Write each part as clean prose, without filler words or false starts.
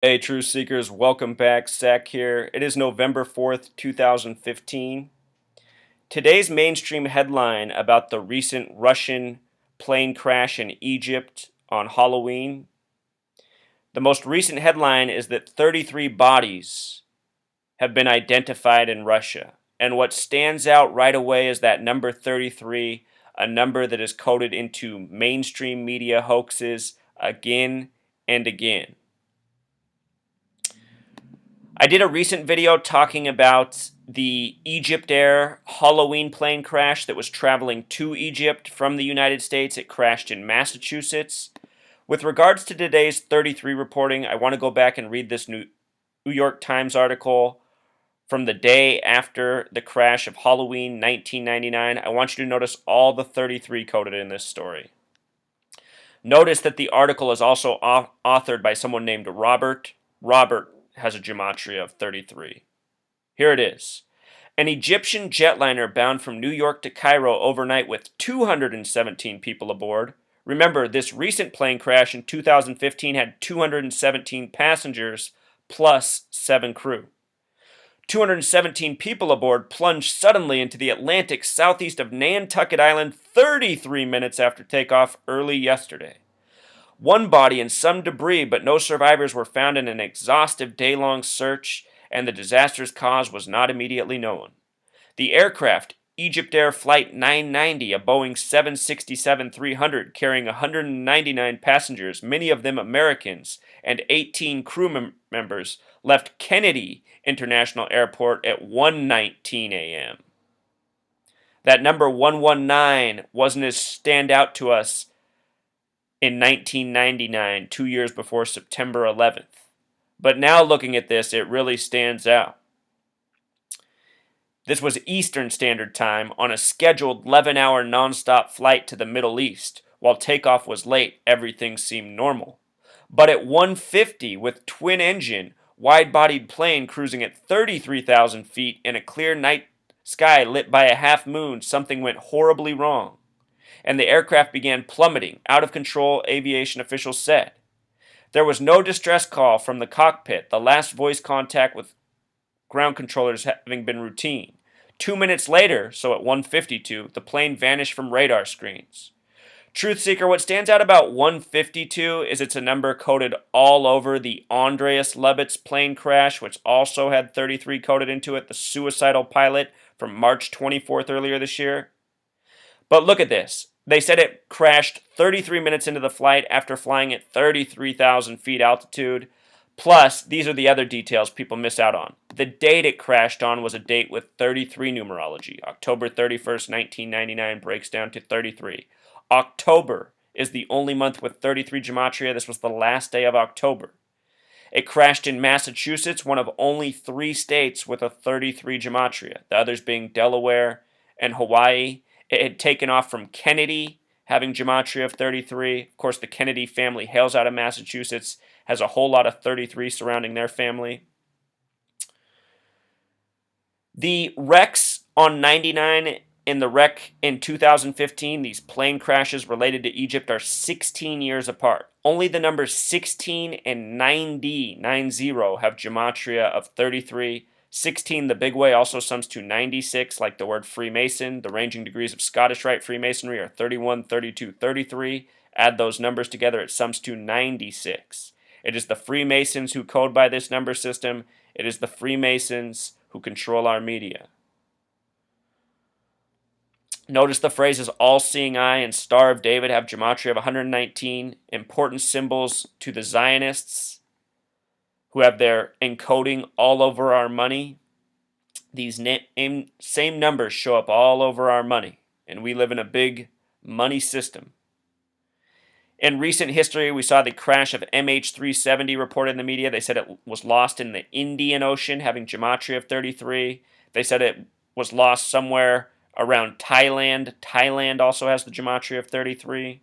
Hey, Truth Seekers, welcome back. Zach here. It is November 4th, 2015. Today's mainstream headline about the recent Russian plane crash in Egypt on Halloween. The most recent headline is that 33 bodies have been identified in Russia. And what stands out right away is that number 33, a number that is coded into mainstream media hoaxes again and again. I did a recent video talking about the Egypt Air Halloween plane crash that was traveling to Egypt from the United States. It crashed in Massachusetts. With regards to today's 33 reporting, I want to go back and read this New York Times article from the day after the crash of Halloween 1999. I want you to notice all the 33 coded in this story. Notice that the article is also authored by someone named Robert. Robert has a gematria of 33. Here it is. An Egyptian jetliner bound from New York to Cairo overnight with 217 people aboard. Remember, this recent plane crash in 2015 had 217 passengers plus 7 crew. 217 people aboard plunged suddenly into the Atlantic southeast of Nantucket Island 33 minutes after takeoff early yesterday. One body and some debris, but no survivors were found in an exhaustive day-long search, and the disaster's cause was not immediately known. The aircraft, Egypt Air Flight 990, a Boeing 767-300 carrying 199 passengers, many of them Americans, and 18 crew members, left Kennedy International Airport at 1:19 a.m. That number 119 wasn't as stand out to us in 1999, 2 years before September 11th. But now looking at this, it really stands out. This was Eastern Standard Time on a scheduled 11-hour nonstop flight to the Middle East. While takeoff was late, everything seemed normal. But at 1:50, with twin-engine, wide-bodied plane cruising at 33,000 feet in a clear night sky lit by a half moon, something went horribly wrong, and the aircraft began plummeting, out of control, aviation officials said. There was no distress call from the cockpit, the last voice contact with ground controllers having been routine. 2 minutes later, so at 1:52, the plane vanished from radar screens. Truth Seeker, what stands out about 152 is it's a number coded all over the Andreas Lubitz plane crash, which also had 33 coded into it, the suicidal pilot from March 24th earlier this year. But look at this. They said it crashed 33 minutes into the flight after flying at 33,000 feet altitude. Plus, these are the other details people miss out on. The date it crashed on was a date with 33 numerology. October 31st, 1999 breaks down to 33. October is the only month with 33 gematria. This was the last day of October. It crashed in Massachusetts, one of only 3 states with a 33 gematria, the others being Delaware and Hawaii. It had taken off from Kennedy, having gematria of 33. Of course, the Kennedy family hails out of Massachusetts, has a whole lot of 33 surrounding their family. The wrecks on 99 and the wreck in 2015, these plane crashes related to Egypt, are 16 years apart. Only the numbers 16 and 90 have gematria of 33. 16, the big way, also sums to 96, like the word Freemason. The ranging degrees of Scottish Rite Freemasonry are 31, 32, 33. Add those numbers together, it sums to 96. It is the Freemasons who code by this number system. It is the Freemasons who control our media. Notice the phrases all-seeing eye and Star of David have gematria of 119, important symbols to the Zionists who have their encoding all over our money. These same numbers show up all over our money, and we live in a big money system. In recent history, we saw the crash of MH370 reported in the media. They said it was lost in the Indian Ocean, having gematria of 33. They said it was lost somewhere around Thailand. Thailand also has the gematria of 33.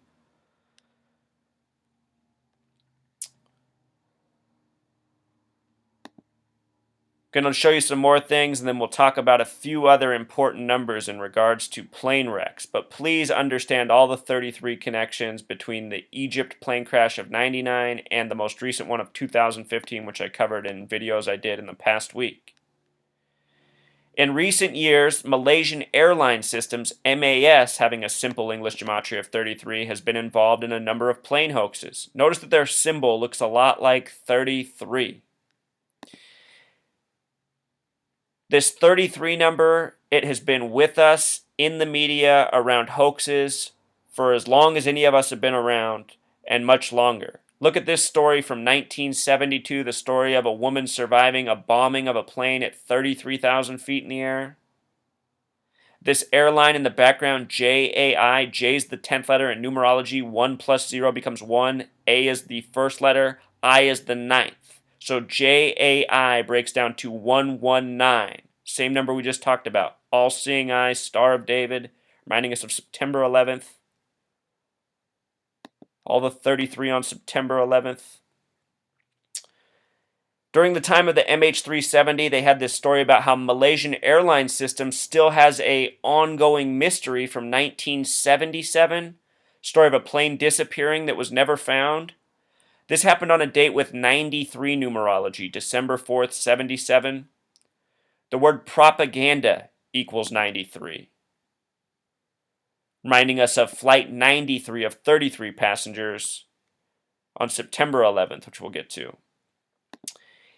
Going to show you some more things, and then we'll talk about a few other important numbers in regards to plane wrecks. But please understand all the 33 connections between the Egypt plane crash of 99 and the most recent one of 2015, which I covered in videos I did in the past week. In recent years, Malaysian Airline Systems, MAS, having a simple English gematria of 33, has been involved in a number of plane hoaxes. Notice that their symbol looks a lot like 33. This 33 number, it has been with us in the media around hoaxes for as long as any of us have been around, and much longer. Look at this story from 1972, the story of a woman surviving a bombing of a plane at 33,000 feet in the air. This airline in the background, JAI, J is the 10th letter in numerology, 1 plus 0 becomes 1, A is the first letter, I is the 9th. So JAI breaks down to 119, same number we just talked about. All-seeing eye, Star of David, reminding us of September 11th. All the 33 on September 11th. During the time of the MH370, they had this story about how Malaysian Airline System still has a ongoing mystery from 1977, story of a plane disappearing that was never found. This happened on a date with 93 numerology, December 4th, 77. The word propaganda equals 93, reminding us of Flight 93 of 33 passengers on September 11th, which we'll get to.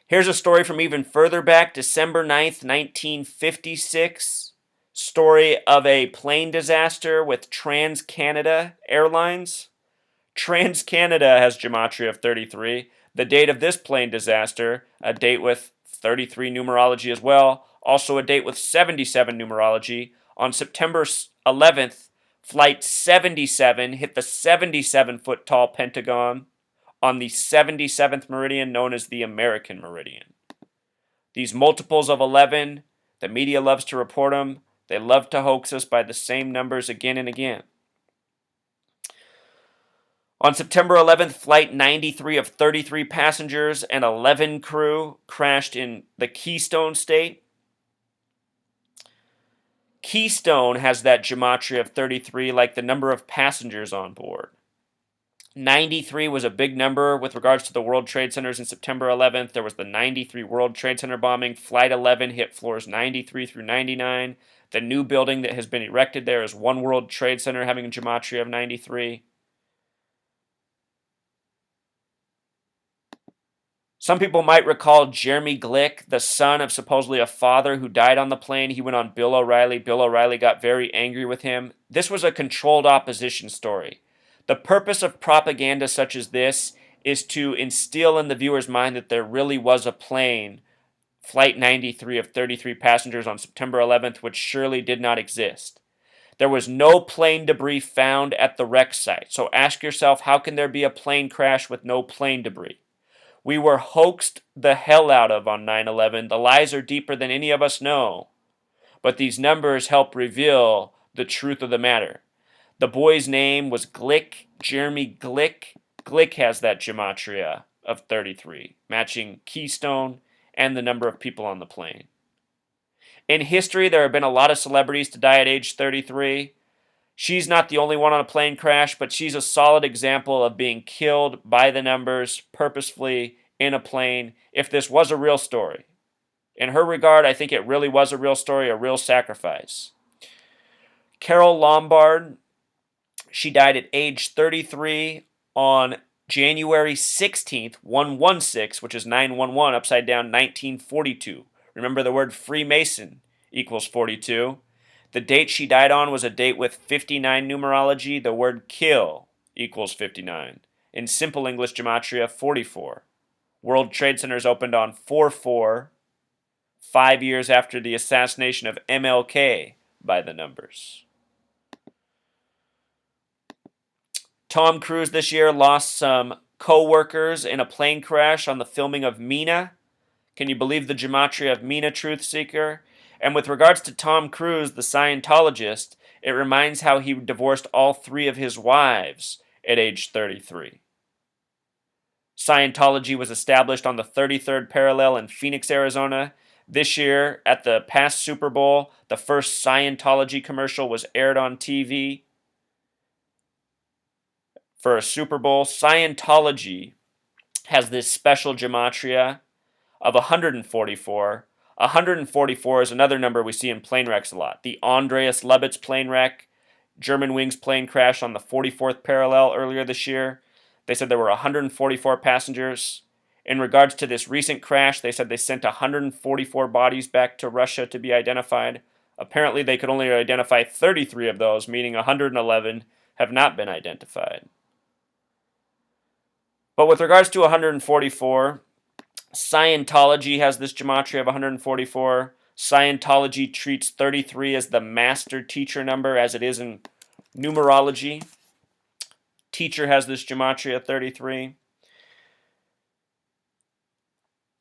Here's a story from even further back, December 9th, 1956. Story of a plane disaster with Trans-Canada Airlines. Trans-Canada has gematria of 33. The date of this plane disaster, a date with 33 numerology as well, also a date with 77 numerology. On September 11th, Flight 77 hit the 77-foot tall Pentagon on the 77th meridian, known as the American meridian. These multiples of 11, the media loves to report them. They love to hoax us by the same numbers again and again. On September 11th, Flight 93 of 33 passengers and 11 crew crashed in the Keystone State. Keystone has that gematria of 33 like the number of passengers on board. 93 was a big number with regards to the World Trade Centers in September 11th. There was the 93 World Trade Center bombing. Flight 11 hit floors 93 through 99. The new building that has been erected there is One World Trade Center having a gematria of 93. Some people might recall Jeremy Glick, the son of supposedly a father who died on the plane. He went on Bill O'Reilly. Bill O'Reilly got very angry with him. This was a controlled opposition story. The purpose of propaganda such as this is to instill in the viewer's mind that there really was a plane, Flight 93 of 33 passengers on September 11th, which surely did not exist. There was no plane debris found at the wreck site. So ask yourself, how can there be a plane crash with no plane debris? We were hoaxed the hell out of on 9/11. The lies are deeper than any of us know. But these numbers help reveal the truth of the matter. The boy's name was Glick, Jeremy Glick. Glick has that gematria of 33, matching Keystone and the number of people on the plane. In history, there have been a lot of celebrities to die at age 33. She's not the only one on a plane crash, but she's a solid example of being killed by the numbers purposefully in a plane if this was a real story. In her regard, I think it really was a real story, a real sacrifice. Carol Lombard, she died at age 33 on January 16th, 116, which is 911, upside down, 1942. Remember the word Freemason equals 42. The date she died on was a date with 59 numerology. The word kill equals 59. In simple English gematria, 44. World Trade Centers opened on 4/4, 5 years after the assassination of MLK by the numbers. Tom Cruise this year lost some co-workers in a plane crash on the filming of Mina. Can you believe the gematria of Mina, Truth Seeker? And with regards to Tom Cruise, the Scientologist, it reminds how he divorced all 3 of his wives at age 33. Scientology was established on the 33rd parallel in Phoenix, Arizona. This year, at the past Super Bowl, the first Scientology commercial was aired on TV for a Super Bowl. Scientology has this special gematria of 144. 144 is another number we see in plane wrecks a lot. The Andreas Lebitz plane wreck, Germanwings plane crash on the 44th parallel earlier this year. They said there were 144 passengers. In regards to this recent crash, they said they sent 144 bodies back to Russia to be identified. Apparently, they could only identify 33 of those, meaning 111 have not been identified. But with regards to 144, Scientology has this gematria of 144. Scientology treats 33 as the master teacher number, as it is in numerology. Teacher has this gematria 33.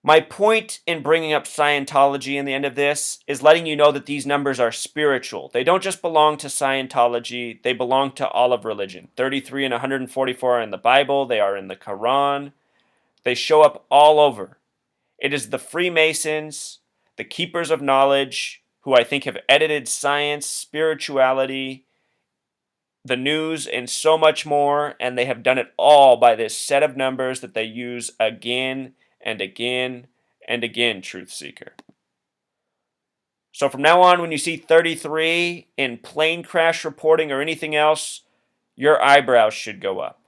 My point in bringing up Scientology in the end of this is letting you know that these numbers are spiritual. They don't just belong to Scientology, they belong to all of religion. 33 and 144 are in the Bible, they are in the Quran. They show up all over. It is the Freemasons, the Keepers of Knowledge, who I think have edited science, spirituality, the news, and so much more, and they have done it all by this set of numbers that they use again and again and again, Truth Seeker. So from now on, when you see 33 in plane crash reporting or anything else, your eyebrows should go up.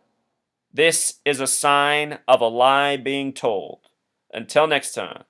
This is a sign of a lie being told. Until next time.